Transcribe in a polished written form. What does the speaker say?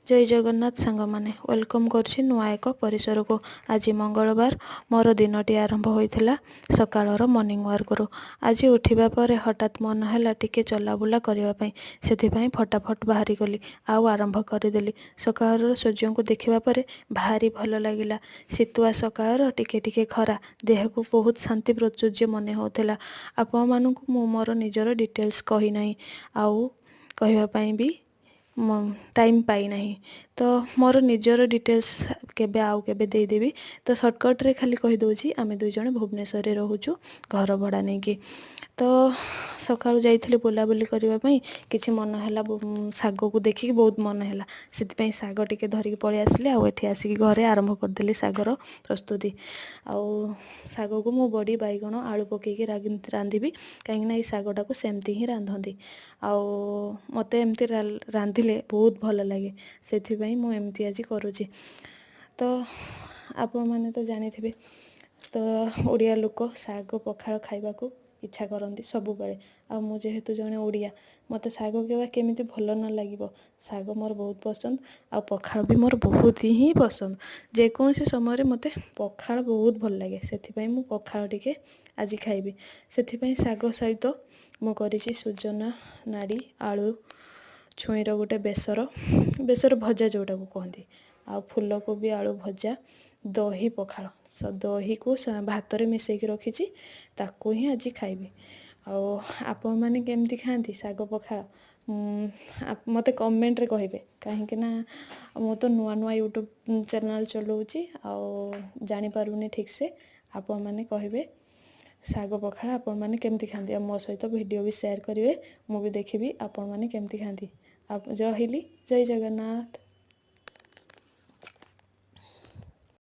जय जगन्नाथ सांग माने वेलकम करछि नुआ एक परिसर को। आज मंगलवार मोर दिनटी आरंभ होइथिला सकाळर मॉर्निंग वॉक रो। आज उठिबा परे हठात मन हैला टिके चलाबुला करिबा पई, सेथिपई फटाफट बाहरी गली आउ आरंभ करदेली। सकाळर सूर्य को देखिबा परे भारी भल लागिला। शीतुआ सकाळर टिके टिके खरा देह को बहुत शांति प्रचुर्य मने होथिला। आपण मानकु मु मोर निजर डिटेल्स कहि नाही आउ कहिबा पई भी टाइम पाई नहीं, तो मोर निजर डिटेल्स केबे आउ केबे देदेवी। तो सर्टकट रे खाली कहि दउछि आमे दुई जण भुवनेश्वर रे रहूछु घर भड़ा नहीं कि। तो सकाळु जाइथिले बुलाबुली करबा पई, किछि मन हैला साग को देखि बहुत मन हैला, सेति पई साग टिके धरिक पळि आसिले आउ एठी आसिक घरे आरंभ करदेली सागर प्रस्तुति। आउ साग को मु बड़ी बैगण आलू पकेकी रांधिबी, कहीं ना ई सागटा को सेमती ही रांधंदी। आउ मते एमती रांधिले बहुत भल लगे, सेति पई मु एमती आज करूची। तो आपण माने तो जानिथिबे, तो ओडिया लोक साग पखाळ खाइबा को इच्छा करती सबु बेले। आ मु जेहेतु जने ओडिया, मते साग केबा केमिति भल न लागिबो। साग मोर बहुत पसंद, आ पखाळ भी मोर बहुत ही पसंद। जे कोनसी समय रे मते पखाळ बहुत भल लागे, सेति पई मु पखाळ टिके आज खाइबी। सेति पई साग सहित मु करिछि सुजना नाड़ी आलू छुईर गोटे बेसर भजा जोटा को कहती, आ फूलकोबी आलू भजा, दही पखाळ, दही को भात रे मिसेकी रखिछि, ताकू ही आज खाइबी। आपण माने केमती खांती साग पखाळ मते कमेंट रे कहिबे, काहेकि ना मु तो नुआ नुआ यूट्यूब चैनल चलाउछि आ जानि पारुनी ठीक से। आपण माने कहिबे साग पखाळ आपण माने केमती खांती, आ मो सहित वीडियो भी शेयर करिवे, मु भी देखिबी आपण माने केमती खांती। आप जय हिली, जय जगन्नाथ।